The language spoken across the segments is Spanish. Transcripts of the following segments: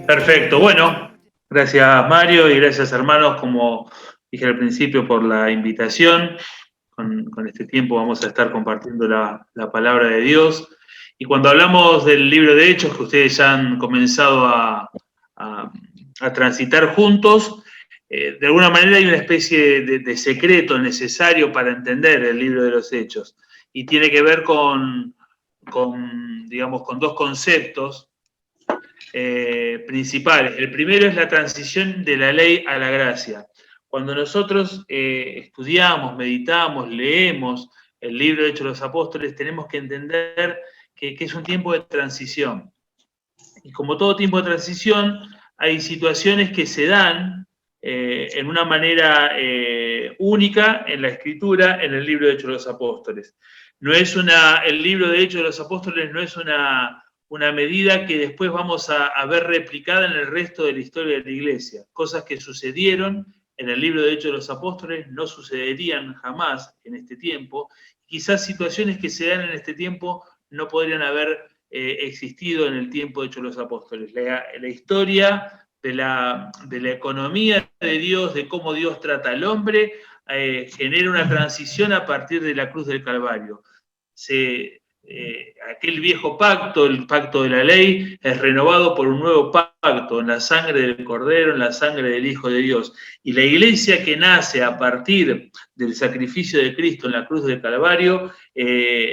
Perfecto. Bueno, gracias Mario y gracias hermanos, como dije al principio, por la invitación. Con este tiempo vamos a estar compartiendo la palabra de Dios. Y cuando hablamos del libro de Hechos, que ustedes ya han comenzado a transitar juntos, de alguna manera hay una especie de secreto necesario para entender el libro de los Hechos. Y tiene que ver digamos, con dos conceptos principales. El primero es la transición de la ley a la gracia. Cuando nosotros estudiamos, meditamos, leemos el libro de Hechos de los Apóstoles, tenemos que entender que es un tiempo de transición. Y como todo tiempo de transición, hay situaciones que se dan en una manera única en la Escritura, en el libro de Hechos de los Apóstoles. El libro de Hechos de los Apóstoles no es una medida que después vamos a ver replicada en el resto de la historia de la Iglesia. Cosas que sucedieron en el libro de Hechos de los Apóstoles no sucederían jamás en este tiempo. Quizás situaciones que se dan en este tiempo no podrían haber existido en el tiempo de Hechos de los Apóstoles. La historia de la economía de Dios, de cómo Dios trata al hombre, genera una transición a partir de la cruz del Calvario. Aquel viejo pacto, el pacto de la ley, es renovado por un nuevo pacto en la sangre del Cordero, en la sangre del Hijo de Dios. Y la iglesia que nace a partir del sacrificio de Cristo en la cruz del Calvario,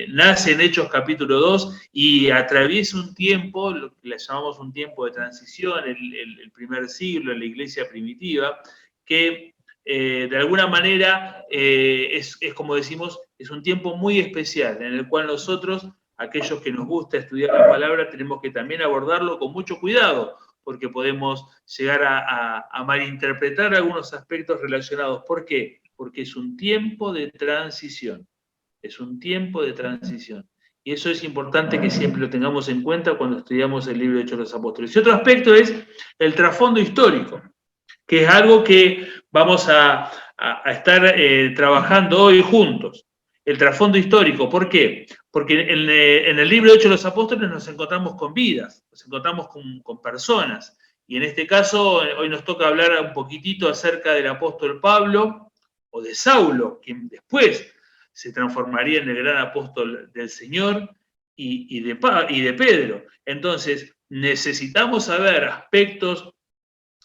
nace en Hechos capítulo 2 y atraviesa un tiempo, lo que le llamamos un tiempo de transición, el primer siglo, en la iglesia primitiva, que de alguna manera es como decimos, es un tiempo muy especial en el cual nosotros, aquellos que nos gusta estudiar la palabra, tenemos que también abordarlo con mucho cuidado, porque podemos llegar a malinterpretar algunos aspectos relacionados. ¿Por qué? Porque es un tiempo de transición. Es un tiempo de transición. Y eso es importante que siempre lo tengamos en cuenta cuando estudiamos el libro de Hechos de los Apóstoles. Y otro aspecto es el trasfondo histórico, que es algo que vamos a estar trabajando hoy juntos. El trasfondo histórico, ¿por qué? Porque en el libro de Hechos de los Apóstoles nos encontramos con vidas, nos encontramos con personas. Y en este caso, hoy nos toca hablar un poquitito acerca del apóstol Pablo o de Saulo, quien después se transformaría en el gran apóstol del Señor y de Pedro. Entonces, necesitamos saber aspectos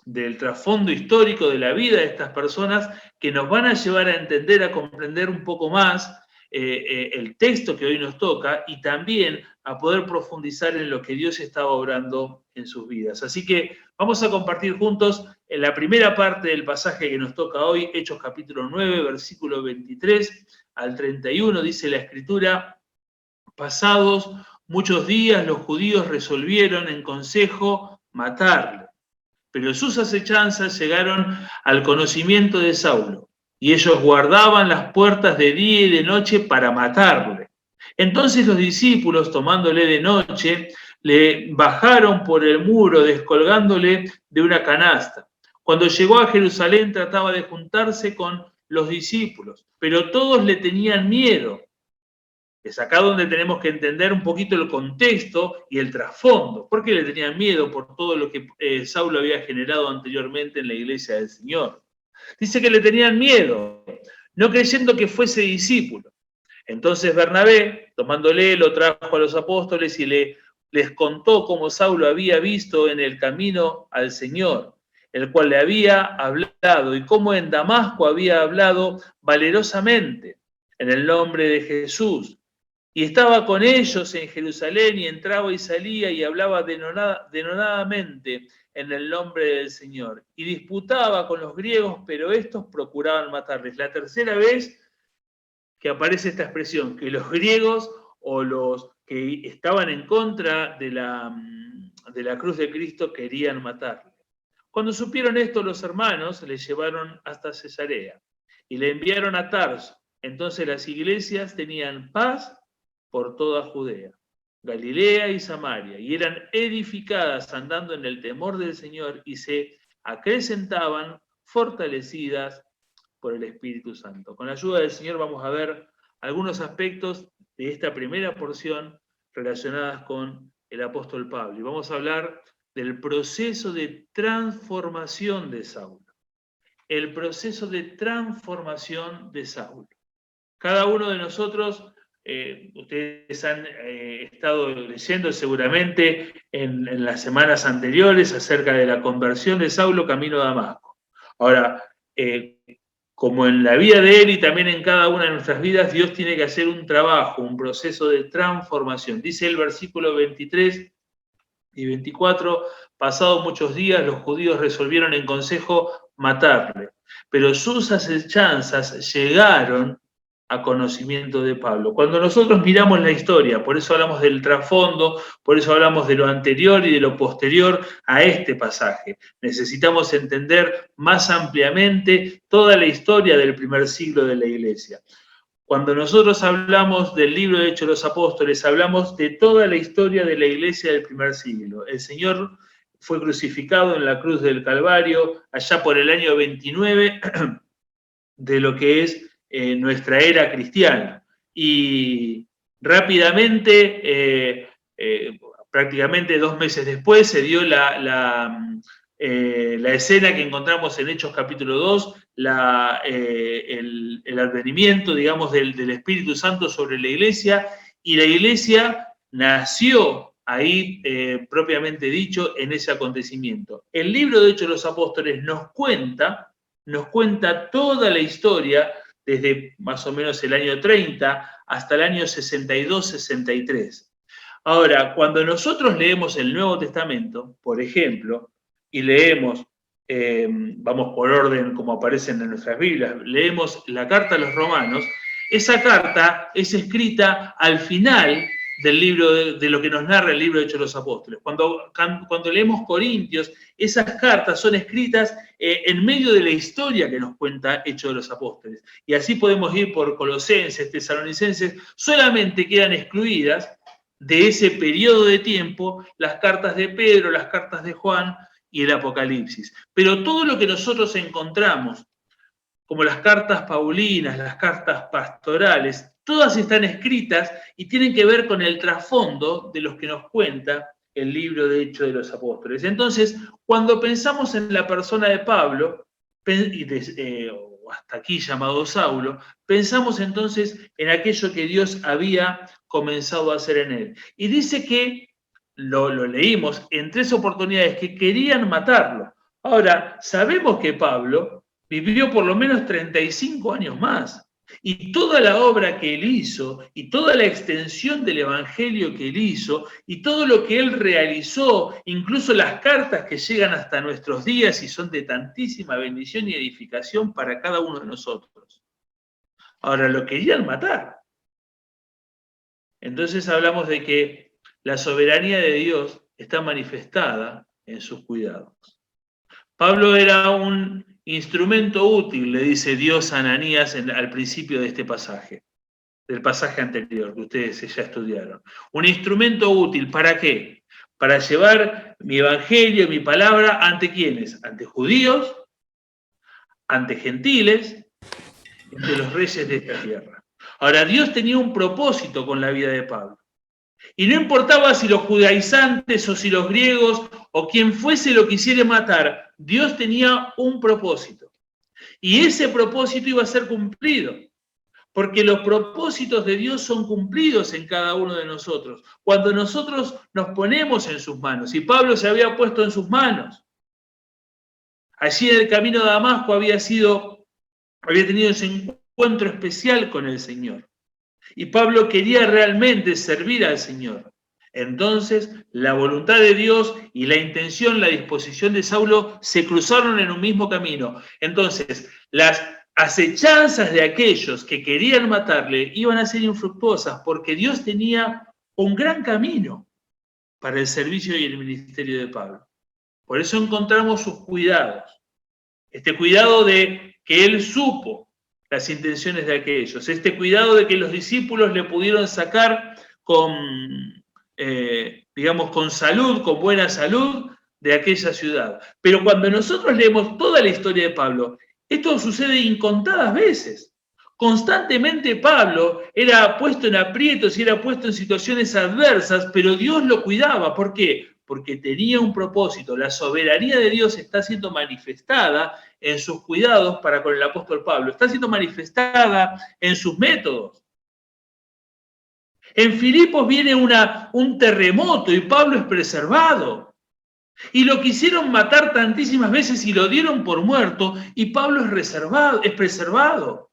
del trasfondo histórico de la vida de estas personas que nos van a llevar a entender, a comprender un poco más el texto que hoy nos toca y también a poder profundizar en lo que Dios estaba obrando en sus vidas. Así que vamos a compartir juntos en la primera parte del pasaje que nos toca hoy, Hechos capítulo 9, versículo 23 al 31, dice la Escritura: pasados muchos días los judíos resolvieron en consejo matarle. Pero sus acechanzas llegaron al conocimiento de Saulo, y ellos guardaban las puertas de día y de noche para matarle. Entonces los discípulos, tomándole de noche, le bajaron por el muro, descolgándole de una canasta. Cuando llegó a Jerusalén trataba de juntarse con los discípulos, pero todos le tenían miedo. Es acá donde tenemos que entender un poquito el contexto y el trasfondo. ¿Por qué le tenían miedo? Por todo lo que Saulo había generado anteriormente en la iglesia del Señor. Dice que le tenían miedo, no creyendo que fuese discípulo. Entonces Bernabé, tomándole, lo trajo a los apóstoles y les contó cómo Saulo había visto en el camino al Señor, el cual le había hablado, y cómo en Damasco había hablado valerosamente en el nombre de Jesús. Y estaba con ellos en Jerusalén y entraba y salía y hablaba denodadamente en el nombre del Señor. Y disputaba con los griegos, pero estos procuraban matarles. La tercera vez que aparece esta expresión, que los griegos o los que estaban en contra de la cruz de Cristo querían matarle. Cuando supieron esto, los hermanos le llevaron hasta Cesarea y le enviaron a Tarso. Entonces las iglesias tenían paz por toda Judea, Galilea y Samaria, y eran edificadas andando en el temor del Señor y se acrecentaban fortalecidas por el Espíritu Santo. Con la ayuda del Señor vamos a ver algunos aspectos de esta primera porción relacionadas con el apóstol Pablo. Y vamos a hablar del proceso de transformación de Saulo. El proceso de transformación de Saulo. Cada uno de nosotros, ustedes han estado leyendo seguramente en las semanas anteriores acerca de la conversión de Saulo camino a Damasco. Ahora, como en la vida de él y también en cada una de nuestras vidas, Dios tiene que hacer un trabajo, un proceso de transformación. Dice el versículo 23 y 24, pasados muchos días, los judíos resolvieron en consejo matarle, pero sus asechanzas llegaron a conocimiento de Pablo. Cuando nosotros miramos la historia, por eso hablamos del trasfondo, por eso hablamos de lo anterior y de lo posterior a este pasaje. Necesitamos entender más ampliamente toda la historia del primer siglo de la Iglesia. Cuando nosotros hablamos del libro de Hechos de los Apóstoles, hablamos de toda la historia de la Iglesia del primer siglo. El Señor fue crucificado en la cruz del Calvario allá por el año 29 de lo que es nuestra era cristiana. Y rápidamente, prácticamente 2 meses después, se dio la escena que encontramos en Hechos capítulo 2, el advenimiento, digamos, del Espíritu Santo sobre la Iglesia, y la Iglesia nació ahí, propiamente dicho, en ese acontecimiento. El libro de Hechos de los Apóstoles nos cuenta toda la historia desde más o menos el año 30 hasta el año 62-63. Ahora, cuando nosotros leemos el Nuevo Testamento, por ejemplo, y leemos, vamos por orden como aparecen en nuestras Biblias, leemos la carta a los Romanos, esa carta es escrita al final del libro de lo que nos narra el libro de Hechos de los Apóstoles. Cuando leemos Corintios, esas cartas son escritas en medio de la historia que nos cuenta Hechos de los Apóstoles. Y así podemos ir por Colosenses, Tesalonicenses, solamente quedan excluidas de ese periodo de tiempo las cartas de Pedro, las cartas de Juan y el Apocalipsis. Pero todo lo que nosotros encontramos, como las cartas paulinas, las cartas pastorales, todas están escritas y tienen que ver con el trasfondo de los que nos cuenta el libro de Hechos de los Apóstoles. Entonces, cuando pensamos en la persona de Pablo, o hasta aquí llamado Saulo, pensamos entonces en aquello que Dios había comenzado a hacer en él. Y dice que, lo leímos en 3 oportunidades, que querían matarlo. Ahora, sabemos que Pablo vivió por lo menos 35 años más. Y toda la obra que él hizo, y toda la extensión del evangelio que él hizo, y todo lo que él realizó, incluso las cartas que llegan hasta nuestros días y son de tantísima bendición y edificación para cada uno de nosotros. Ahora, lo querían matar. Entonces hablamos de que la soberanía de Dios está manifestada en sus cuidados. Pablo era un instrumento útil, le dice Dios a Ananías al principio de este pasaje, del pasaje anterior que ustedes ya estudiaron. Un instrumento útil, ¿para qué? Para llevar mi evangelio, mi palabra, ¿ante quiénes? Ante judíos, ante gentiles, ante los reyes de esta tierra. Ahora, Dios tenía un propósito con la vida de Pablo. Y no importaba si los judaizantes o si los griegos o quien fuese lo quisiera matar, Dios tenía un propósito. Y ese propósito iba a ser cumplido. Porque los propósitos de Dios son cumplidos en cada uno de nosotros. Cuando nosotros nos ponemos en sus manos, y Pablo se había puesto en sus manos. Allí en el camino de Damasco había tenido ese encuentro especial con el Señor. Y Pablo quería realmente servir al Señor. Entonces, la voluntad de Dios y la intención, la disposición de Saulo se cruzaron en un mismo camino. Entonces, las acechanzas de aquellos que querían matarle iban a ser infructuosas porque Dios tenía un gran camino para el servicio y el ministerio de Pablo. Por eso encontramos sus cuidados. Este cuidado de que él supo las intenciones de aquellos. Este cuidado de que los discípulos le pudieron sacar con salud, con buena salud, de aquella ciudad. Pero cuando nosotros leemos toda la historia de Pablo, esto sucede incontadas veces. Constantemente Pablo era puesto en aprietos y era puesto en situaciones adversas, pero Dios lo cuidaba. ¿Por qué? porque tenía un propósito. La soberanía de Dios está siendo manifestada en sus cuidados para con el apóstol Pablo, está siendo manifestada en sus métodos. En Filipos viene un terremoto y Pablo es preservado. Y lo quisieron matar tantísimas veces y lo dieron por muerto, y Pablo es preservado.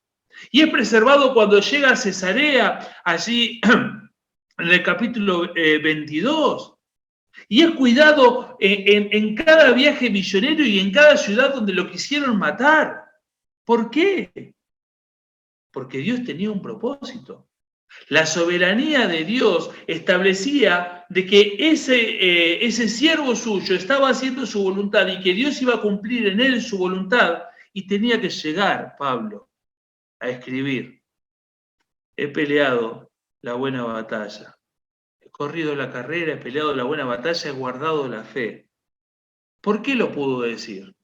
Y es preservado cuando llega a Cesarea, allí en el capítulo 22. Y es cuidado en cada viaje misionero y en cada ciudad donde lo quisieron matar. ¿Por qué? Porque Dios tenía un propósito. La soberanía de Dios establecía de que ese siervo suyo estaba haciendo su voluntad y que Dios iba a cumplir en él su voluntad, y tenía que llegar Pablo a escribir: he peleado la buena batalla, he corrido la carrera, he peleado la buena batalla, he guardado la fe. ¿Por qué lo pudo decir?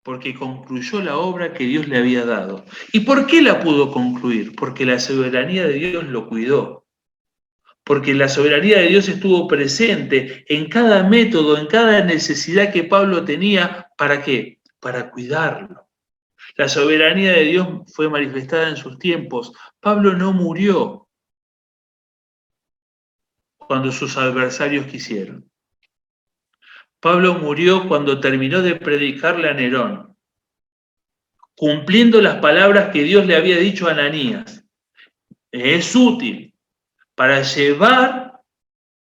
Porque concluyó la obra que Dios le había dado. ¿Y por qué la pudo concluir? Porque la soberanía de Dios lo cuidó. Porque la soberanía de Dios estuvo presente en cada método, en cada necesidad que Pablo tenía. ¿Para qué? Para cuidarlo. La soberanía de Dios fue manifestada en sus tiempos. Pablo no murió cuando sus adversarios quisieron. Pablo murió cuando terminó de predicarle a Nerón, cumpliendo las palabras que Dios le había dicho a Ananías. Es útil para llevar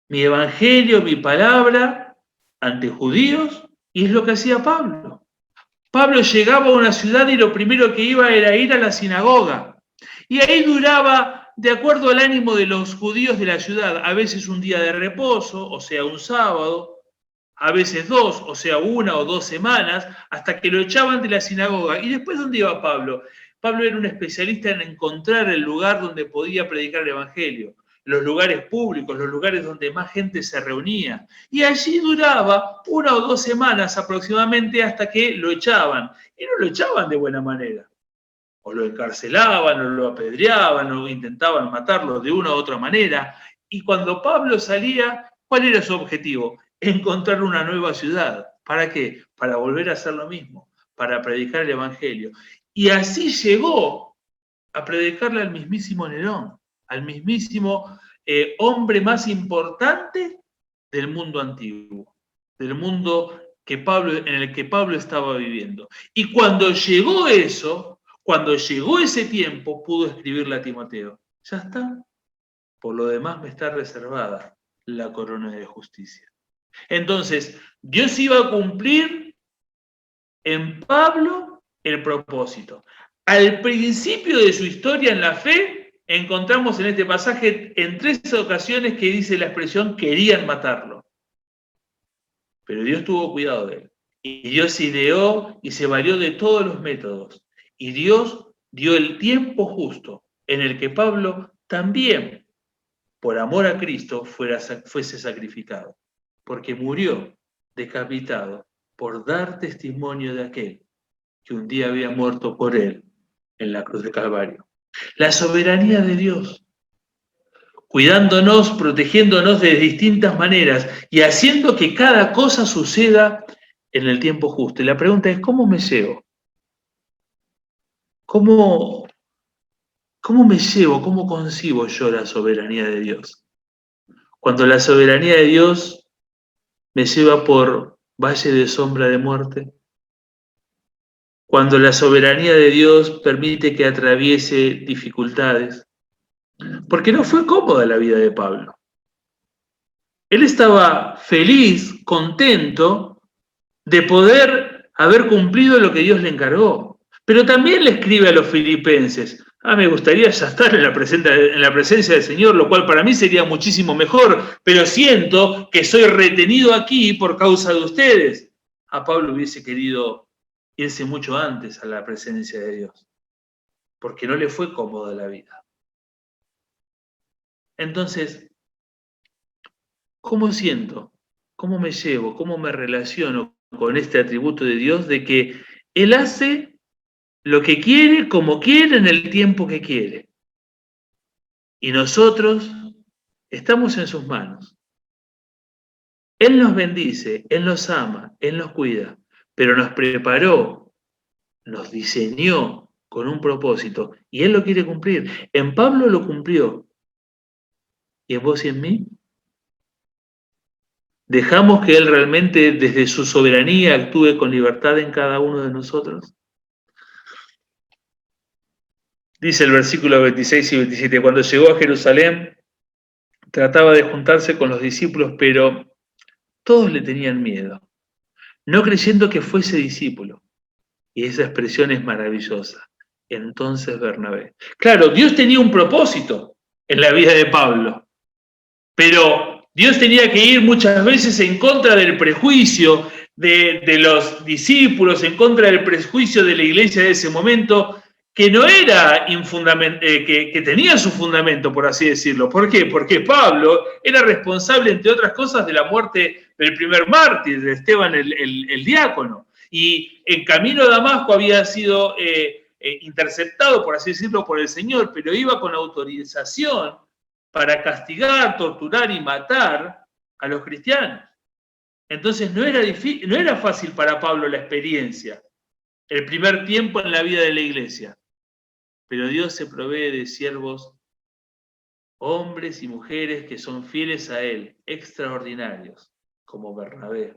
mi evangelio, mi palabra ante judíos, y es lo que hacía Pablo. Pablo llegaba a una ciudad y lo primero que iba era ir a la sinagoga. Y ahí duraba, de acuerdo al ánimo de los judíos de la ciudad, a veces un día de reposo, o sea, un sábado, a veces 2, o sea, 1 o 2 semanas, hasta que lo echaban de la sinagoga. ¿Y después dónde iba Pablo? Pablo era un especialista en encontrar el lugar donde podía predicar el evangelio, los lugares públicos, los lugares donde más gente se reunía. Y allí duraba 1 o 2 semanas aproximadamente hasta que lo echaban. Y no lo echaban de buena manera. O lo encarcelaban, o lo apedreaban, o intentaban matarlo de una u otra manera. Y cuando Pablo salía, ¿cuál era su objetivo? Encontrar una nueva ciudad. ¿Para qué? Para volver a hacer lo mismo, para predicar el evangelio. Y así llegó a predicarle al mismísimo Nerón, al mismísimo hombre más importante del mundo antiguo, del mundo en el que Pablo estaba viviendo. Y cuando llegó eso, cuando llegó ese tiempo, pudo escribirle a Timoteo: ya está, por lo demás me está reservada la corona de justicia. Entonces, Dios iba a cumplir en Pablo el propósito. Al principio de su historia en la fe, encontramos en este pasaje en 3 ocasiones que dice la expresión querían matarlo. Pero Dios tuvo cuidado de él. Y Dios ideó y se valió de todos los métodos. Y Dios dio el tiempo justo en el que Pablo también, por amor a Cristo, fuese sacrificado. Porque murió decapitado por dar testimonio de aquel que un día había muerto por él en la cruz de Calvario. La soberanía de Dios, cuidándonos, protegiéndonos de distintas maneras y haciendo que cada cosa suceda en el tiempo justo. Y la pregunta es: ¿cómo me llevo? ¿Cómo me llevo? ¿Cómo concibo yo la soberanía de Dios? Cuando la soberanía de Dios me lleva por valle de sombra de muerte, cuando la soberanía de Dios permite que atraviese dificultades, porque no fue cómoda la vida de Pablo. Él estaba feliz, contento de poder haber cumplido lo que Dios le encargó. Pero también le escribe a los filipenses: me gustaría ya estar en la presencia del Señor, lo cual para mí sería muchísimo mejor, pero siento que soy retenido aquí por causa de ustedes. A Pablo hubiese querido irse mucho antes a la presencia de Dios, porque no le fue cómoda la vida. Entonces, ¿cómo siento? ¿Cómo me llevo? ¿Cómo me relaciono con este atributo de Dios de que Él hace lo que quiere, como quiere, en el tiempo que quiere? Y nosotros estamos en sus manos. Él nos bendice, Él nos ama, Él nos cuida, pero nos preparó, nos diseñó con un propósito y Él lo quiere cumplir. En Pablo lo cumplió. ¿Y en vos y en mí? ¿Dejamos que Él realmente desde su soberanía actúe con libertad en cada uno de nosotros? Dice el versículo 26 y 27, cuando llegó a Jerusalén, trataba de juntarse con los discípulos, pero todos le tenían miedo, no creyendo que fuese discípulo. Y esa expresión es maravillosa. Entonces Bernabé. Claro, Dios tenía un propósito en la vida de Pablo, pero Dios tenía que ir muchas veces en contra del prejuicio de los discípulos, en contra del prejuicio de la iglesia de ese momento, que no era que tenía su fundamento, por así decirlo. ¿Por qué? Porque Pablo era responsable, entre otras cosas, de la muerte del primer mártir, de Esteban el diácono. Y en camino a Damasco había sido interceptado, por así decirlo, por el Señor, pero iba con autorización para castigar, torturar y matar a los cristianos. Entonces no era fácil para Pablo la experiencia, el primer tiempo en la vida de la iglesia. Pero Dios se provee de siervos, hombres y mujeres que son fieles a Él, extraordinarios, como Bernabé.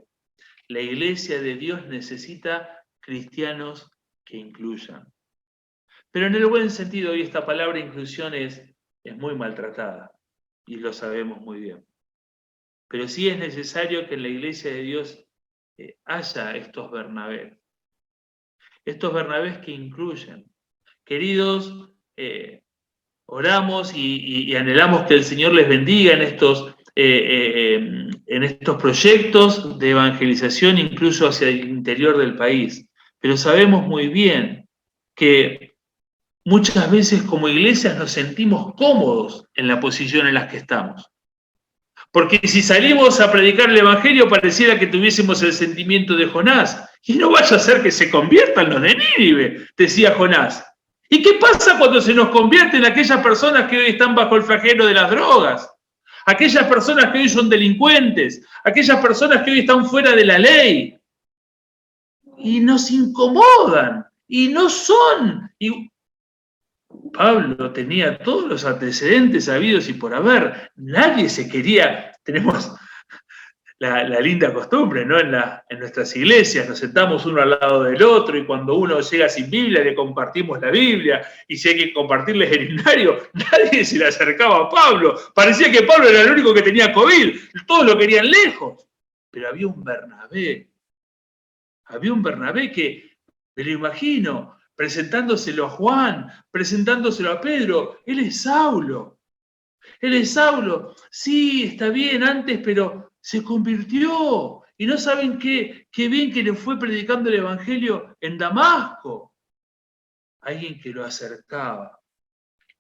La iglesia de Dios necesita cristianos que incluyan. Pero en el buen sentido, hoy esta palabra inclusión es muy maltratada, y lo sabemos muy bien. Pero sí es necesario que en la iglesia de Dios haya estos Bernabés que incluyen. Queridos, oramos y anhelamos que el Señor les bendiga en estos proyectos de evangelización, incluso hacia el interior del país. Pero sabemos muy bien que muchas veces como iglesias nos sentimos cómodos en la posición en la que estamos. Porque si salimos a predicar el Evangelio pareciera que tuviésemos el sentimiento de Jonás. Y no vaya a ser que se conviertan los de Nínive, decía Jonás. ¿Y qué pasa cuando se nos convierten aquellas personas que hoy están bajo el flagelo de las drogas? Aquellas personas que hoy son delincuentes, aquellas personas que hoy están fuera de la ley. Y nos incomodan, y no son. Y Pablo tenía todos los antecedentes habidos y por haber. Nadie se quería. Tenemos la linda costumbre, ¿no? En nuestras iglesias nos sentamos uno al lado del otro y cuando uno llega sin Biblia le compartimos la Biblia y si hay que compartirles el himnario, nadie se le acercaba a Pablo. Parecía que Pablo era el único que tenía COVID. Todos lo querían lejos. Pero había un Bernabé. Había un Bernabé que, me lo imagino, presentándoselo a Juan, presentándoselo a Pedro. Él es Saulo. Él es Saulo. Sí, está bien antes, pero se convirtió. Y no saben qué bien que le fue predicando el Evangelio en Damasco. Alguien que lo acercaba.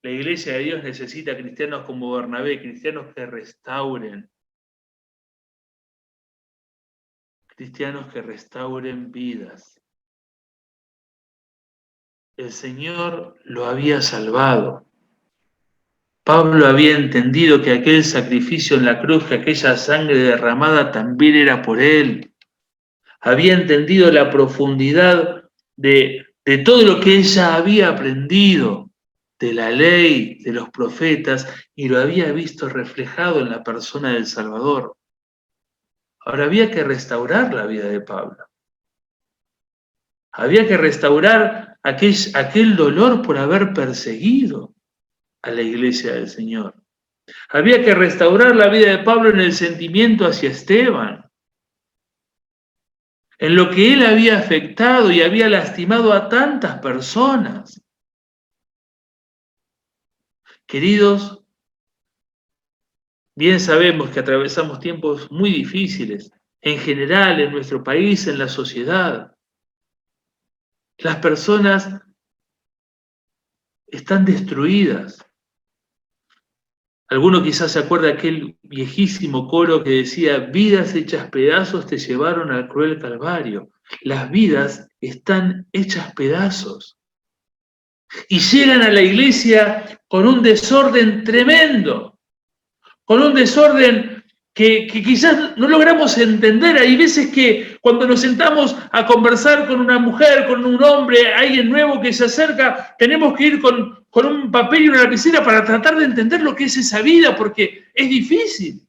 La iglesia de Dios necesita cristianos como Bernabé, cristianos que restauren. Cristianos que restauren vidas. El Señor lo había salvado. Pablo había entendido que aquel sacrificio en la cruz, que aquella sangre derramada también era por él. Había entendido la profundidad de todo lo que ella había aprendido, de la ley, de los profetas, y lo había visto reflejado en la persona del Salvador. Ahora había que restaurar la vida de Pablo. Había que restaurar aquel dolor por haber perseguido a la iglesia del Señor. Había que restaurar la vida de Pablo en el sentimiento hacia Esteban, en lo que él había afectado y había lastimado a tantas personas. Queridos, bien sabemos que atravesamos tiempos muy difíciles, en general en nuestro país, en la sociedad. Las personas están destruidas. Alguno quizás se acuerda de aquel viejísimo coro que decía, vidas hechas pedazos te llevaron al cruel calvario. Las vidas están hechas pedazos. Y llegan a la iglesia con un desorden tremendo, con un desorden que quizás no logramos entender. Hay veces que cuando nos sentamos a conversar con una mujer, con un hombre, alguien nuevo que se acerca, tenemos que ir con un papel y una lapicera para tratar de entender lo que es esa vida, porque es difícil.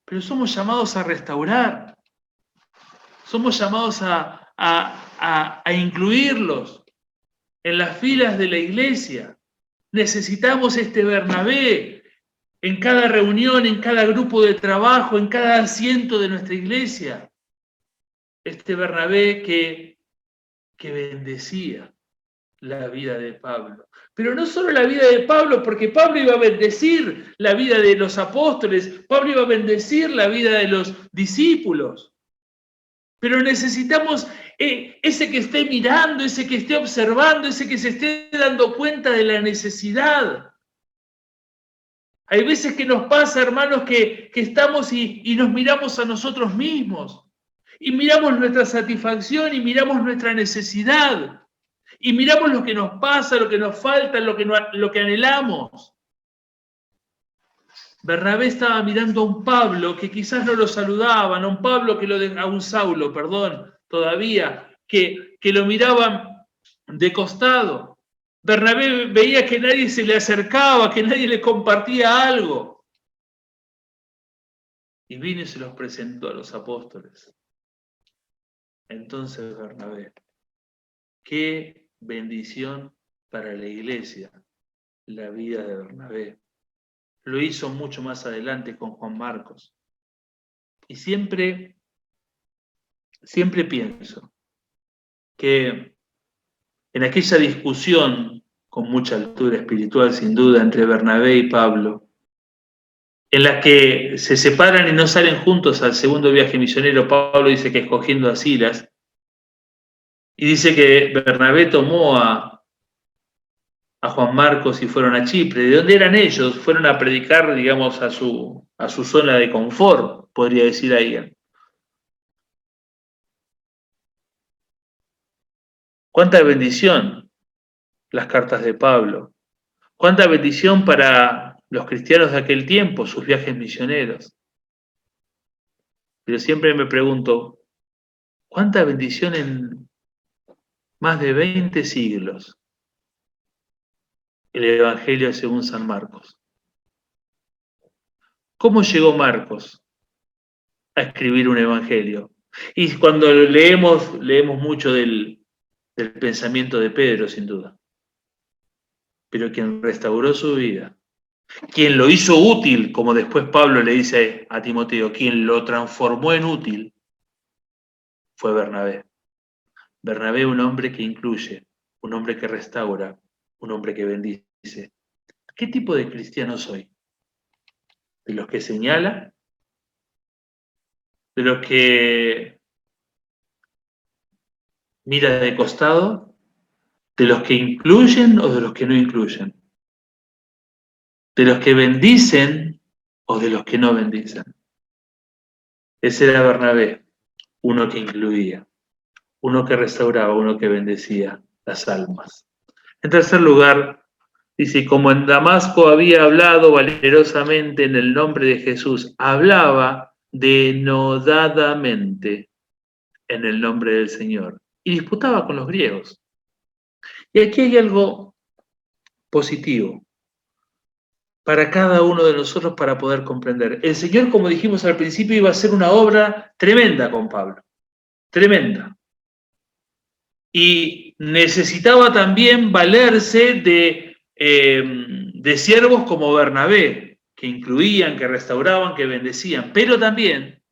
Pero somos llamados a restaurar, somos llamados a incluirlos en las filas de la iglesia. Necesitamos este Bernabé en cada reunión, en cada grupo de trabajo, en cada asiento de nuestra iglesia. Este Bernabé que bendecía la vida de Pablo. Pero no solo la vida de Pablo, porque Pablo iba a bendecir la vida de los apóstoles, Pablo iba a bendecir la vida de los discípulos. Pero necesitamos ese que esté mirando, ese que esté observando, ese que se esté dando cuenta de la necesidad. Hay veces que nos pasa, hermanos, que estamos y nos miramos a nosotros mismos. Y miramos nuestra satisfacción y miramos nuestra necesidad. Y miramos lo que nos pasa, lo que nos falta, lo que anhelamos. Bernabé estaba mirando a un Pablo que quizás no lo saludaban, a un Pablo a un Saulo, perdón, todavía, que lo miraban de costado. Bernabé veía que nadie se le acercaba, que nadie le compartía algo. Y vino y se los presentó a los apóstoles. Entonces Bernabé, qué bendición para la iglesia la vida de Bernabé. Lo hizo mucho más adelante con Juan Marcos. Y siempre pienso que en aquella discusión con mucha altura espiritual, sin duda, entre Bernabé y Pablo, en la que se separan y no salen juntos al segundo viaje misionero, Pablo dice que escogiendo a Silas, y dice que Bernabé tomó a Juan Marcos y fueron a Chipre. ¿De dónde eran ellos? Fueron a predicar, digamos, a su zona de confort, podría decir alguien. Cuánta bendición las cartas de Pablo. Cuánta bendición para los cristianos de aquel tiempo, sus viajes misioneros. Pero siempre me pregunto, ¿cuánta bendición en más de 20 siglos el Evangelio según San Marcos? ¿Cómo llegó Marcos a escribir un Evangelio? Y cuando leemos mucho del pensamiento de Pedro, sin duda. Pero quien restauró su vida, quien lo hizo útil, como después Pablo le dice a Timoteo, quien lo transformó en útil, fue Bernabé. Bernabé, un hombre que incluye, un hombre que restaura, un hombre que bendice. ¿Qué tipo de cristiano soy? ¿De los que señala? ¿De los que mira de costado? ¿De los que incluyen o de los que no incluyen? ¿De los que bendicen o de los que no bendicen? Ese era Bernabé, uno que incluía, uno que restauraba, uno que bendecía las almas. En tercer lugar, dice, como en Damasco había hablado valerosamente en el nombre de Jesús, hablaba denodadamente en el nombre del Señor y disputaba con los griegos. Y aquí hay algo positivo para cada uno de nosotros para poder comprender. El Señor, como dijimos al principio, iba a hacer una obra tremenda con Pablo, tremenda. Y necesitaba también valerse de siervos como Bernabé, que incluían, que restauraban, que bendecían, pero también,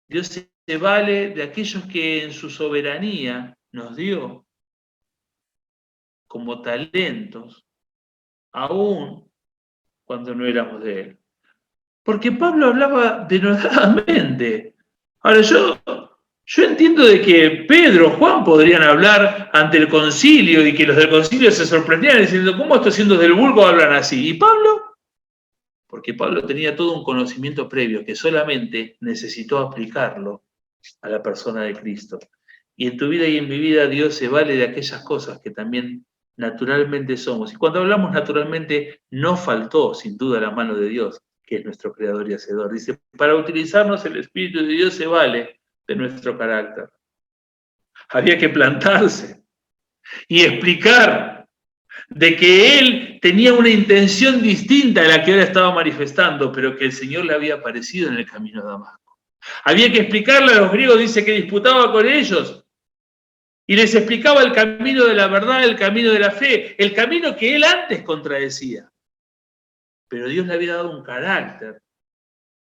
Dios se vale de aquellos que en su soberanía nos dio como talentos, aún cuando no éramos de Él. Porque Pablo hablaba denodadamente. Ahora, yo entiendo de que Pedro, Juan podrían hablar ante el concilio y que los del concilio se sorprendían diciendo, ¿cómo estos siendo del vulgo hablan así? ¿Y Pablo? Porque Pablo tenía todo un conocimiento previo que solamente necesitó aplicarlo a la persona de Cristo. Y en tu vida y en mi vida Dios se vale de aquellas cosas que también naturalmente somos. Y cuando hablamos naturalmente, no faltó sin duda la mano de Dios, que es nuestro creador y hacedor. Dice, para utilizarnos el Espíritu de Dios se vale de nuestro carácter. Había que plantarse y explicar de que él tenía una intención distinta a la que ahora estaba manifestando, pero que el Señor le había aparecido en el camino de Damasco. Había que explicarle a los griegos, dice que disputaba con ellos, y les explicaba el camino de la verdad, el camino de la fe, el camino que él antes contradecía. Pero Dios le había dado un carácter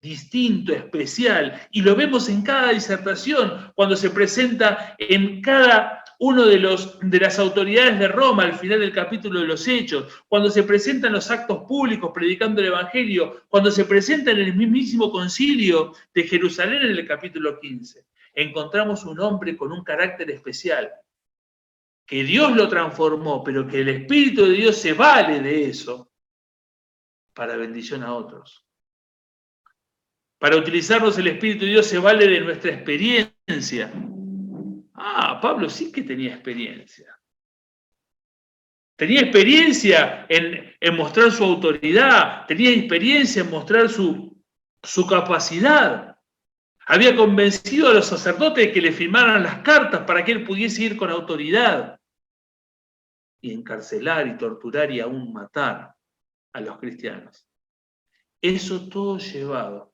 distinto, especial, y lo vemos en cada disertación, cuando se presenta en cada uno de las autoridades de Roma al final del capítulo de los Hechos, cuando se presenta en los actos públicos predicando el Evangelio, cuando se presenta en el mismísimo concilio de Jerusalén en el capítulo 15. Encontramos un hombre con un carácter especial, que Dios lo transformó, pero que el Espíritu de Dios se vale de eso para bendición a otros. Para utilizarnos el Espíritu de Dios se vale de nuestra experiencia. Ah, Pablo sí que tenía experiencia. Tenía experiencia en mostrar su autoridad, tenía experiencia en mostrar su capacidad. Había convencido a los sacerdotes de que le firmaran las cartas para que él pudiese ir con autoridad y encarcelar y torturar y aún matar a los cristianos. Eso todo llevado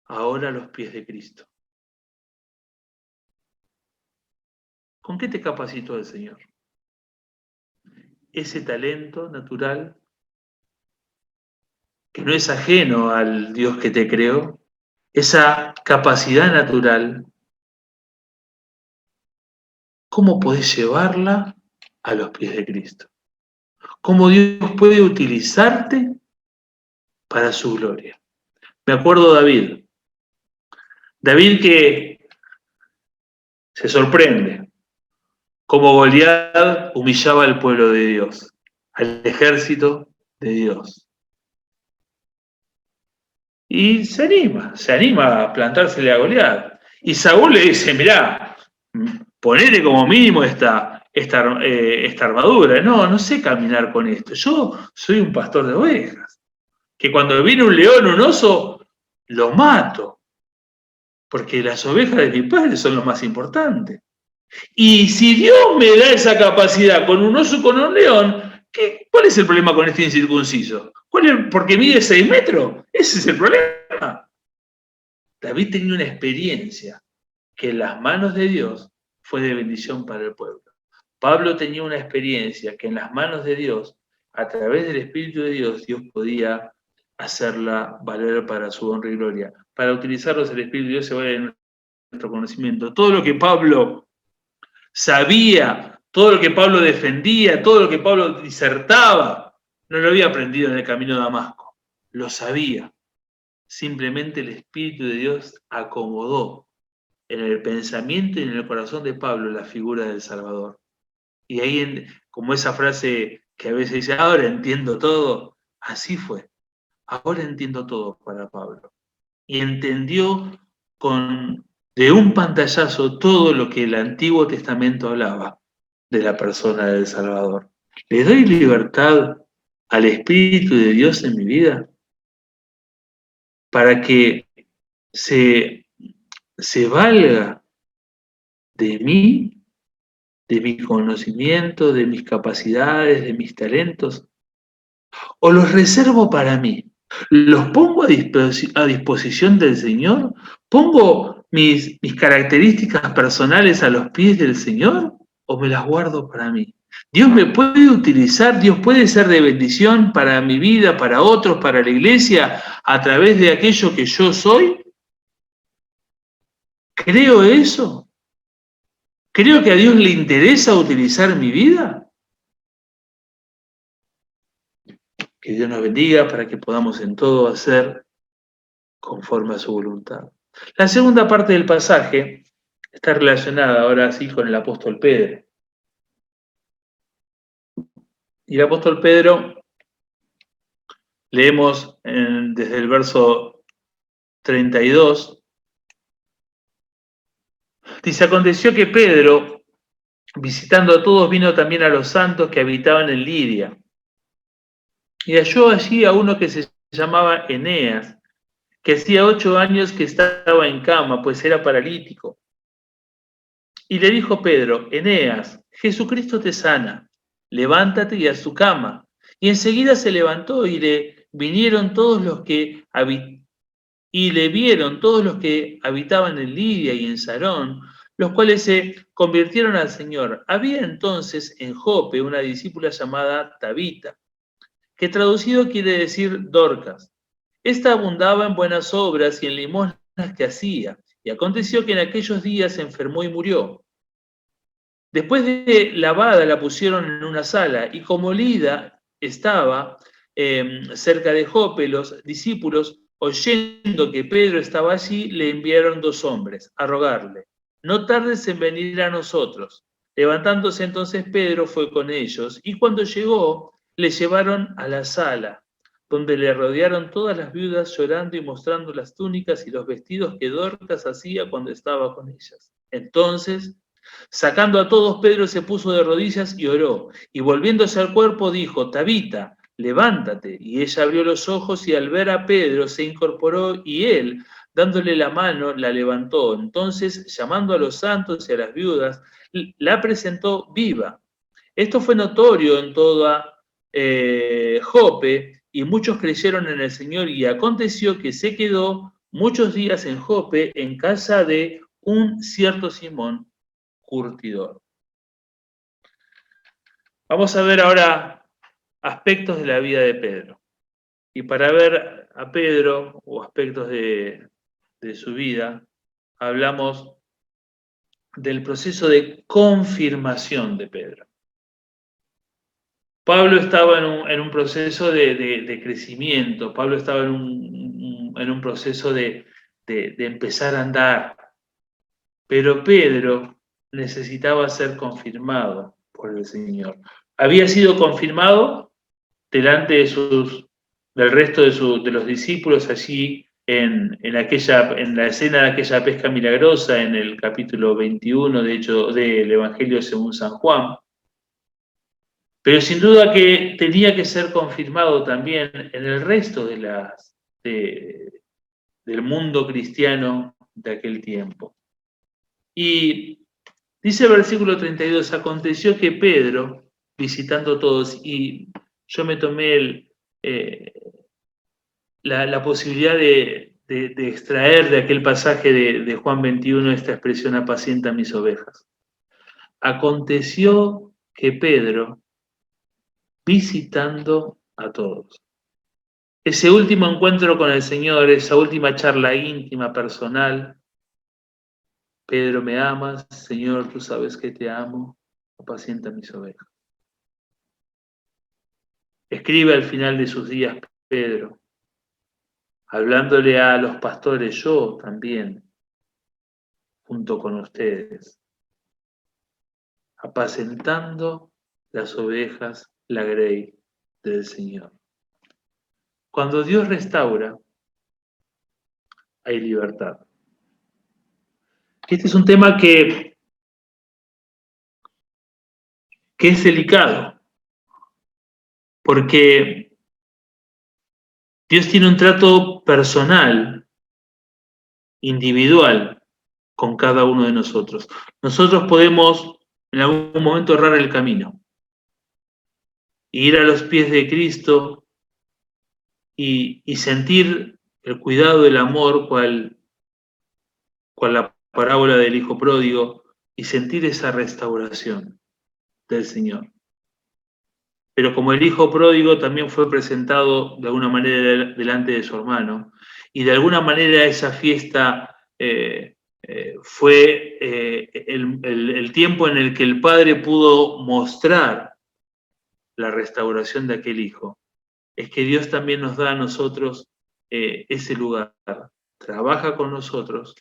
ahora a los pies de Cristo. ¿Con qué te capacitó el Señor? Ese talento natural que no es ajeno al Dios que te creó, esa capacidad natural, ¿cómo podés llevarla a los pies de Cristo? ¿Cómo Dios puede utilizarte para su gloria? Me acuerdo de David que se sorprende cómo Goliat humillaba al pueblo de Dios, al ejército de Dios. Y se anima a plantársele a Goliat. Y Saúl le dice, mirá, ponele como mínimo esta armadura. No sé caminar con esto. Yo soy un pastor de ovejas. Que cuando viene un león, un oso, lo mato. Porque las ovejas de mi padre son lo más importante. Y si Dios me da esa capacidad con un oso, con un león, ¿cuál es el problema con este incircunciso? ¿Porque mide 6 metros? Ese es el problema. David tenía una experiencia que en las manos de Dios fue de bendición para el pueblo. Pablo tenía una experiencia que en las manos de Dios, a través del Espíritu de Dios, Dios podía hacerla valer para su honra y gloria. Para utilizarlos, el Espíritu de Dios se vale en nuestro conocimiento. Todo lo que Pablo sabía, todo lo que Pablo defendía, todo lo que Pablo disertaba, no lo había aprendido en el camino de Damasco. Lo sabía. Simplemente el Espíritu de Dios acomodó en el pensamiento y en el corazón de Pablo la figura del Salvador. Y ahí, como esa frase que a veces dice, ahora entiendo todo, así fue. Ahora entiendo todo para Pablo. Y entendió de un pantallazo todo lo que el Antiguo Testamento hablaba de la persona del Salvador. ¿Le doy libertad al Espíritu de Dios en mi vida? Para que se valga de mí, de mi conocimiento, de mis capacidades, de mis talentos, o los reservo para mí, los pongo a disposición del Señor, pongo mis características personales a los pies del Señor, o me las guardo para mí. Dios me puede utilizar, Dios puede ser de bendición para mi vida, para otros, para la iglesia, a través de aquello que yo soy. ¿Creo eso? ¿Creo que a Dios le interesa utilizar mi vida? Que Dios nos bendiga para que podamos en todo hacer conforme a su voluntad. La segunda parte del pasaje está relacionada ahora sí con el apóstol Pedro. Y el apóstol Pedro, leemos desde el verso 32, dice, aconteció que Pedro, Visitando a todos, vino también a los santos que habitaban en Lidia. Y halló allí a uno que se llamaba Eneas, que hacía 8 años que estaba en cama, pues era paralítico. Y le dijo Pedro: Eneas, Jesucristo te sana, levántate y haz tu cama. Y enseguida se levantó y le vieron todos los que habitaban en Lidia y en Sarón, los cuales se convirtieron al Señor. Había entonces en Jope una discípula llamada Tabita, que traducido quiere decir Dorcas. Esta abundaba en buenas obras y en limosnas que hacía, y aconteció que en aquellos días se enfermó y murió. Después de lavada la pusieron en una sala, y como Lida estaba cerca de Jope, los discípulos, oyendo que Pedro estaba allí, le enviaron 2 hombres a rogarle: no tardes en venir a nosotros. Levantándose entonces Pedro fue con ellos, y cuando llegó, le llevaron a la sala, donde le rodearon todas las viudas llorando y mostrando las túnicas y los vestidos que Dorcas hacía cuando estaba con ellas. Entonces, sacando a todos, Pedro se puso de rodillas y oró, y volviéndose al cuerpo dijo: Tabita, levántate. Y ella abrió los ojos y al ver a Pedro se incorporó, y él, dándole la mano, la levantó. Entonces, llamando a los santos y a las viudas, la presentó viva. Esto fue notorio en toda Jope, y muchos creyeron en el Señor, y aconteció que se quedó muchos días en Jope, en casa de un cierto Simón, curtidor. Vamos a ver ahora aspectos de la vida de Pedro. Y para ver a Pedro, o aspectos de su vida, hablamos del proceso de confirmación de Pedro. Pablo estaba en un proceso de crecimiento, Pablo estaba en un proceso de empezar a andar, pero Pedro necesitaba ser confirmado por el Señor. Había sido confirmado delante del resto de los discípulos allí en la escena de aquella pesca milagrosa, en el capítulo 21, de hecho, del Evangelio según San Juan. Pero sin duda que tenía que ser confirmado también en el resto del mundo cristiano de aquel tiempo. Y dice el versículo 32, aconteció que Pedro, visitando todos, y yo me tomé la posibilidad de extraer de aquel pasaje de Juan 21 esta expresión: apacienta mis ovejas. Aconteció que Pedro, visitando a todos. Ese último encuentro con el Señor, esa última charla íntima, personal. Pedro, ¿me amas? Señor, tú sabes que te amo. Apacienta mis ovejas. Escribe al final de sus días Pedro, hablándole a los pastores: yo también, junto con ustedes, apacentando las ovejas, la grey del Señor. Cuando Dios restaura, hay libertad. Este es un tema que es delicado, porque Dios tiene un trato personal, individual, con cada uno de nosotros. Nosotros podemos en algún momento errar el camino, ir a los pies de Cristo y sentir el cuidado, el amor, cual la parábola del hijo pródigo, y sentir esa restauración del Señor. Pero como el hijo pródigo también fue presentado de alguna manera delante de su hermano, y de alguna manera esa fiesta fue el tiempo en el que el padre pudo mostrar la restauración de aquel hijo, es que Dios también nos da a nosotros ese lugar, trabaja con nosotros,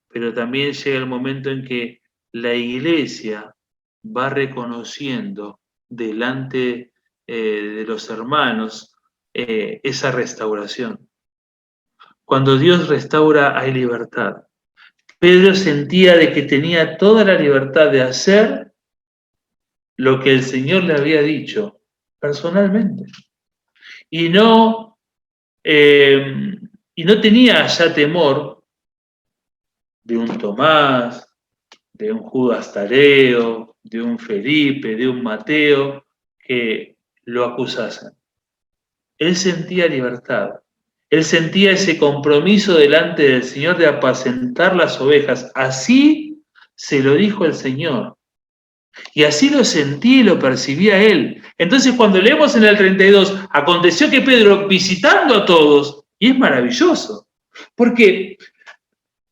pero también llega el momento en que la iglesia va reconociendo delante de los hermanos esa restauración. Cuando Dios restaura hay libertad. Pedro sentía de que tenía toda la libertad de hacer lo que el Señor le había dicho personalmente. Y no, y no tenía ya temor de un Tomás, de un Judas Tadeo, de un Felipe, de un Mateo, que lo acusasen. Él sentía libertad. Él sentía ese compromiso delante del Señor de apacentar las ovejas. Así se lo dijo el Señor. Y así lo sentía y lo percibía él. Entonces, cuando leemos en el 32, aconteció que Pedro, visitando a todos, y es maravilloso, porque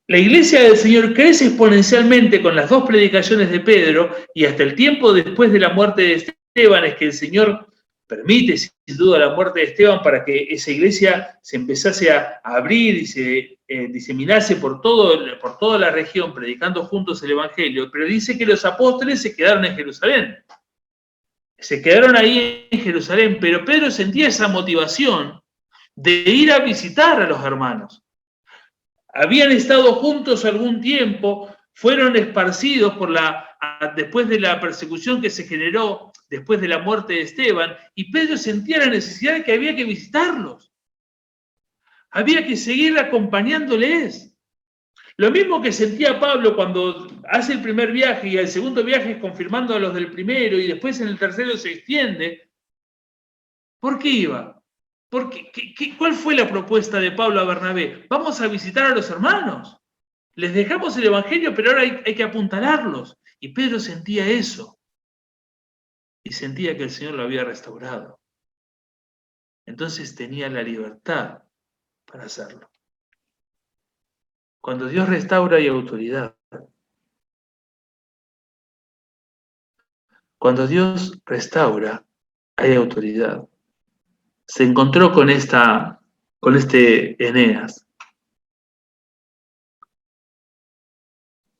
la iglesia del Señor crece exponencialmente con las dos predicaciones de Pedro, y hasta el tiempo después de la muerte de Esteban es que el Señor permite, sin duda, la muerte de Esteban para que esa iglesia se empezase a abrir y se diseminase por toda la región, predicando juntos el Evangelio. Pero dice que los apóstoles se quedaron en Jerusalén. Se quedaron ahí en Jerusalén, pero Pedro sentía esa motivación de ir a visitar a los hermanos. Habían estado juntos algún tiempo, fueron esparcidos después de la persecución que se generó después de la muerte de Esteban, y Pedro sentía la necesidad de que había que visitarlos. Había que seguir acompañándoles. Lo mismo que sentía Pablo cuando hace el primer viaje y el segundo viaje es confirmando a los del primero y después en el tercero se extiende. ¿Por qué iba? ¿Cuál fue la propuesta de Pablo a Bernabé? Vamos a visitar a los hermanos. Les dejamos el Evangelio, pero ahora hay que apuntalarlos. Y Pedro sentía eso. Y sentía que el Señor lo había restaurado. Entonces tenía la libertad para hacerlo. Cuando Dios restaura hay autoridad. Cuando Dios restaura hay autoridad. Se encontró con este Eneas.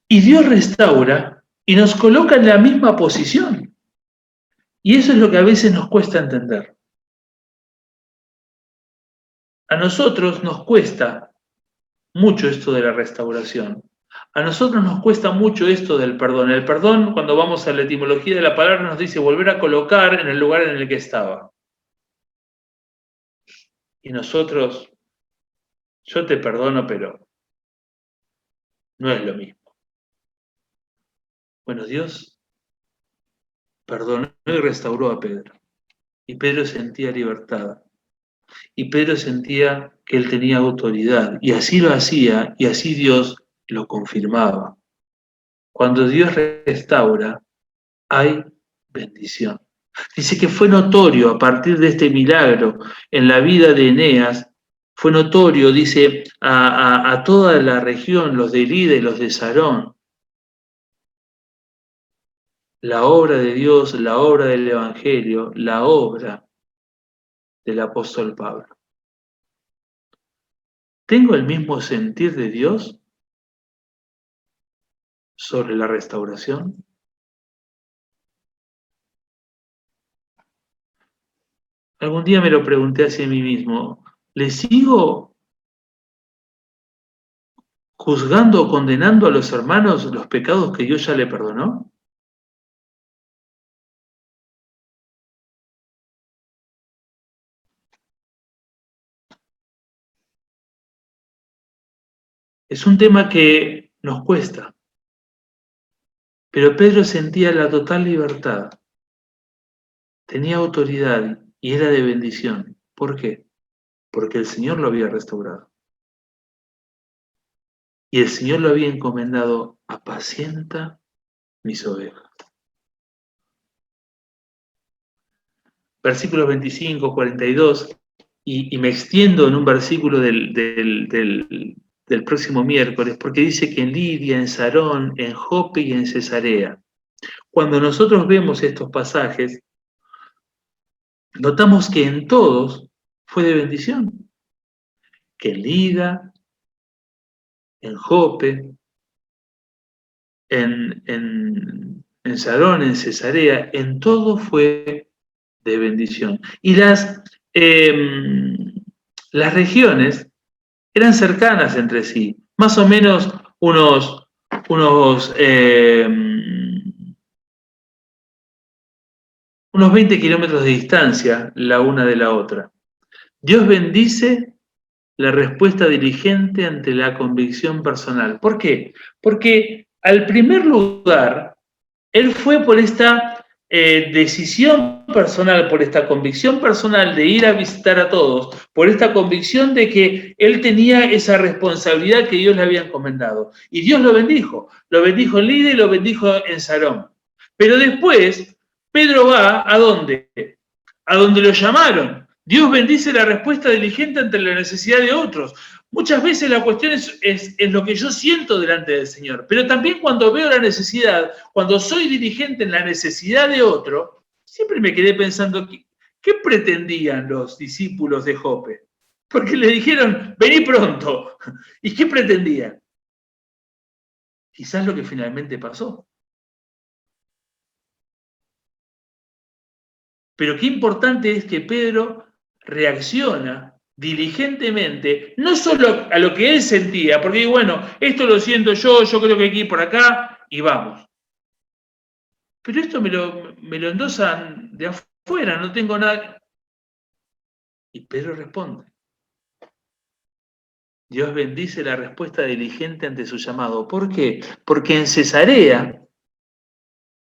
Y Dios restaura y nos coloca en la misma posición. Y eso es lo que a veces nos cuesta entender. A nosotros nos cuesta mucho esto de la restauración. A nosotros nos cuesta mucho esto del perdón. El perdón, cuando vamos a la etimología de la palabra, nos dice volver a colocar en el lugar en el que estaba. Y nosotros, yo te perdono, pero no es lo mismo. Bueno, Dios perdonó y restauró a Pedro. Y Pedro sentía libertad. Y Pedro sentía que él tenía autoridad. Y así lo hacía, y así Dios lo confirmaba. Cuando Dios restaura, hay bendición. Dice que fue notorio a partir de este milagro en la vida de Eneas, fue notorio, dice, a toda la región, los de Lida y los de Sarón, la obra de Dios, la obra del Evangelio, la obra del apóstol Pablo. ¿Tengo el mismo sentir de Dios sobre la restauración? Algún día me lo pregunté hacia mí mismo, ¿le sigo juzgando o condenando a los hermanos los pecados que Dios ya le perdonó? Es un tema que nos cuesta, pero Pedro sentía la total libertad, tenía autoridad y era de bendición. ¿Por qué? Porque el Señor lo había restaurado. Y el Señor lo había encomendado, apacienta mis ovejas. Versículos 25, 42, y me extiendo en un versículo del próximo miércoles, porque dice que en Lidia, en Sarón, en Jope y en Cesarea. Cuando nosotros vemos estos pasajes, notamos que en todos fue de bendición. Que en Lida, en Jope, en Sarón, en Cesarea, en todo fue de bendición. Y las regiones eran cercanas entre sí, más o menos unos unos 20 kilómetros de distancia la una de la otra. Dios bendice la respuesta diligente ante la convicción personal. ¿Por qué? Porque al primer lugar, él fue por esta decisión personal, por esta convicción personal de ir a visitar a todos, por esta convicción de que él tenía esa responsabilidad que Dios le había encomendado. Y Dios lo bendijo en Lida y lo bendijo en Sarón. Pero después, Pedro va ¿a dónde? A donde lo llamaron. Dios bendice la respuesta diligente ante la necesidad de otros. Muchas veces la cuestión es lo que yo siento delante del Señor, pero también cuando veo la necesidad, cuando soy dirigente en la necesidad de otro, siempre me quedé pensando, ¿qué pretendían los discípulos de Jope? Porque le dijeron, vení pronto. ¿Y qué pretendían? Quizás lo que finalmente pasó. Pero qué importante es que Pedro reacciona diligentemente, no solo a lo que él sentía, porque bueno, esto lo siento yo creo que hay que ir por acá y vamos. Pero esto me lo endosan de afuera, no tengo nada. Y Pedro responde. Dios bendice la respuesta diligente ante su llamado. ¿Por qué? Porque en Cesarea,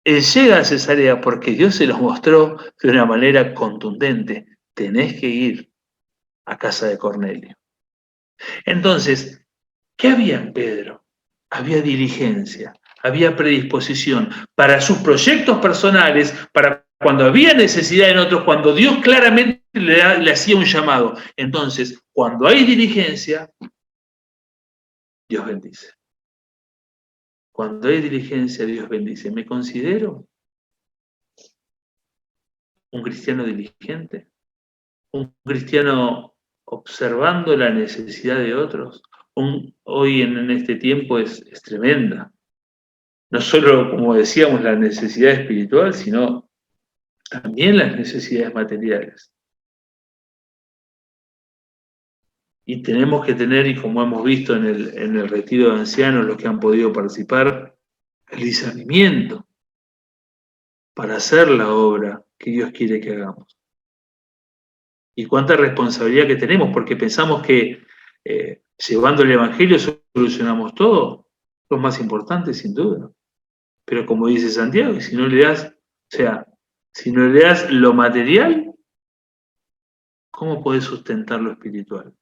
él llega a Cesarea porque Dios se los mostró de una manera contundente. Tenés que ir a casa de Cornelio. Entonces, ¿qué había en Pedro? Había diligencia, había predisposición para sus proyectos personales, para cuando había necesidad en otros, cuando Dios claramente le hacía un llamado. Entonces, cuando hay diligencia, Dios bendice. Cuando hay diligencia, Dios bendice. ¿Me considero un cristiano diligente? ¿Un cristiano observando la necesidad de otros? Hoy en este tiempo es tremenda. No solo, como decíamos, la necesidad espiritual, sino también las necesidades materiales. Y tenemos que tener, y como hemos visto en el retiro de ancianos, los que han podido participar, el discernimiento para hacer la obra que Dios quiere que hagamos. Y cuánta responsabilidad que tenemos, porque pensamos que llevando el Evangelio solucionamos todo, lo más importante sin duda. Pero como dice Santiago, si no le das, o sea, si no le das lo material, ¿cómo podés sustentar lo espiritual?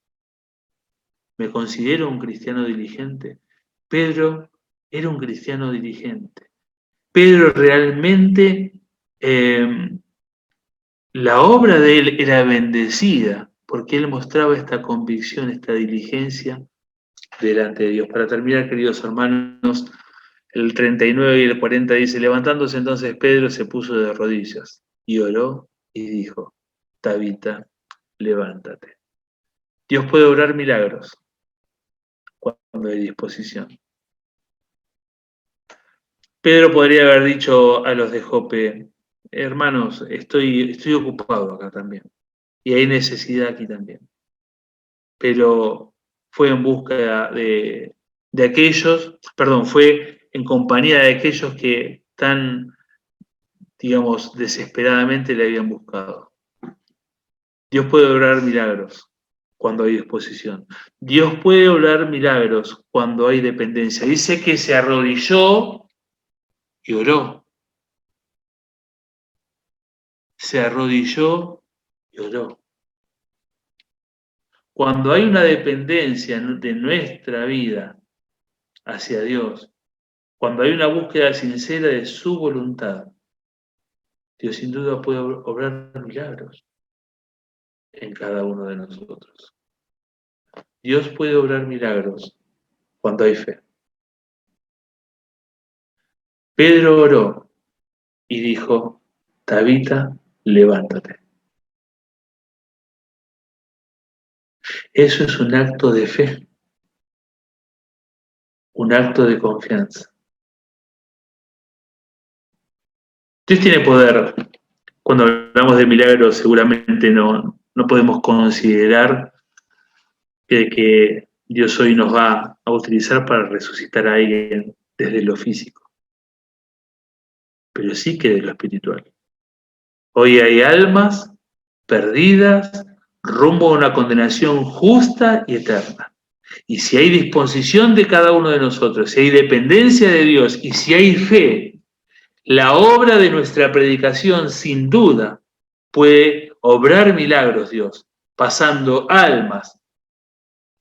Me considero un cristiano diligente. Pedro era un cristiano diligente. Pedro realmente, la obra de él era bendecida, porque él mostraba esta convicción, esta diligencia delante de Dios. Para terminar, queridos hermanos, el 39 y el 40 dice, levantándose entonces Pedro se puso de rodillas y oró y dijo, Tabita, levántate. Dios puede obrar milagros cuando hay disposición. Pedro podría haber dicho a los de Jope, hermanos, estoy ocupado acá también, y hay necesidad aquí también. Pero fue en busca de aquellos, perdón, fue en compañía de aquellos que tan, digamos, desesperadamente le habían buscado. Dios puede obrar milagros cuando hay disposición. Dios puede obrar milagros cuando hay dependencia. Dice que se arrodilló y oró. Se arrodilló y oró. Cuando hay una dependencia de nuestra vida hacia Dios, cuando hay una búsqueda sincera de su voluntad, Dios sin duda puede obrar milagros en cada uno de nosotros. Dios puede obrar milagros cuando hay fe. Pedro oró y dijo, Tabita, levántate. Eso es un acto de fe, un acto de confianza. Dios tiene poder. Cuando hablamos de milagros, seguramente no podemos considerar que Dios hoy nos va a utilizar para resucitar a alguien desde lo físico, pero sí que de lo espiritual. Hoy hay almas perdidas rumbo a una condenación justa y eterna. Y si hay disposición de cada uno de nosotros, si hay dependencia de Dios y si hay fe, la obra de nuestra predicación sin duda puede obrar milagros, Dios, pasando almas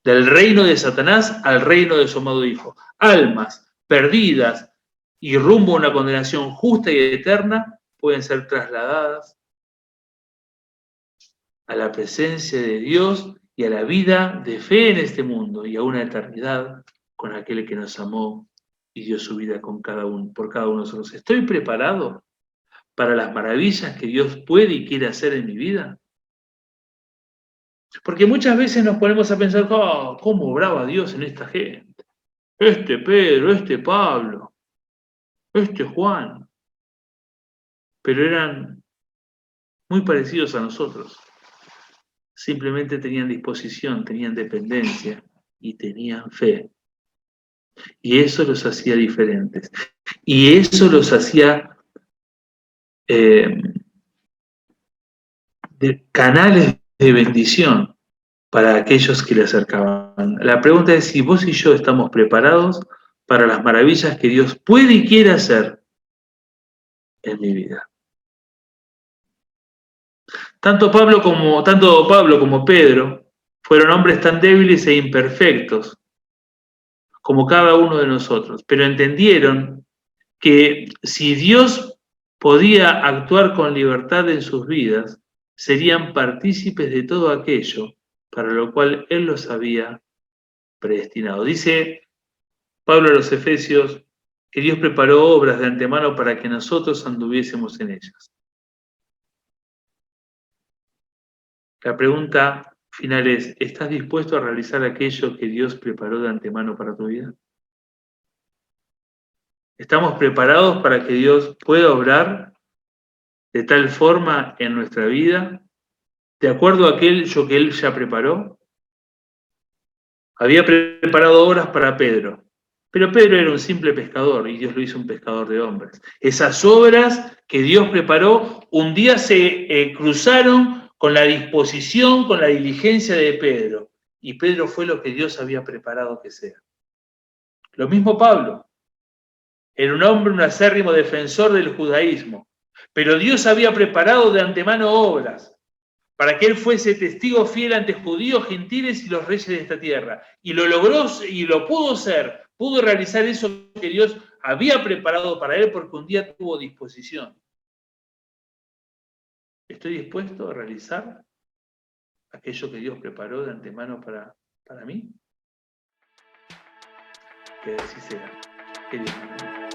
del reino de Satanás al reino de su amado Hijo. Almas perdidas y rumbo a una condenación justa y eterna pueden ser trasladadas a la presencia de Dios y a la vida de fe en este mundo y a una eternidad con aquel que nos amó y dio su vida por cada uno de nosotros. ¿Estoy preparado para las maravillas que Dios puede y quiere hacer en mi vida? Porque muchas veces nos ponemos a pensar, oh, ¿cómo obraba Dios en esta gente? Este Pedro, este Pablo, este Juan. Pero eran muy parecidos a nosotros. Simplemente tenían disposición, tenían dependencia y tenían fe. Y eso los hacía diferentes. Y eso los hacía de canales de bendición para aquellos que le acercaban. La pregunta es si vos y yo estamos preparados para las maravillas que Dios puede y quiere hacer en mi vida. Tanto Pablo como Pedro fueron hombres tan débiles e imperfectos como cada uno de nosotros, pero entendieron que si Dios podía actuar con libertad en sus vidas, serían partícipes de todo aquello para lo cual Él los había predestinado. Dice Pablo a los Efesios que Dios preparó obras de antemano para que nosotros anduviésemos en ellas. La pregunta final es, ¿estás dispuesto a realizar aquello que Dios preparó de antemano para tu vida? ¿Estamos preparados para que Dios pueda obrar de tal forma en nuestra vida, de acuerdo a aquello que Él ya preparó? Había preparado obras para Pedro, pero Pedro era un simple pescador y Dios lo hizo un pescador de hombres. Esas obras que Dios preparó un día se cruzaron con la disposición, con la diligencia de Pedro, y Pedro fue lo que Dios había preparado que sea. Lo mismo Pablo. Era un hombre, un acérrimo defensor del judaísmo, pero Dios había preparado de antemano obras para que él fuese testigo fiel ante judíos, gentiles y los reyes de esta tierra. Y lo logró y lo pudo ser, pudo realizar eso que Dios había preparado para él porque un día tuvo disposición. ¿Estoy dispuesto a realizar aquello que Dios preparó de antemano para mí? Que así sea. Que Dios me bendiga.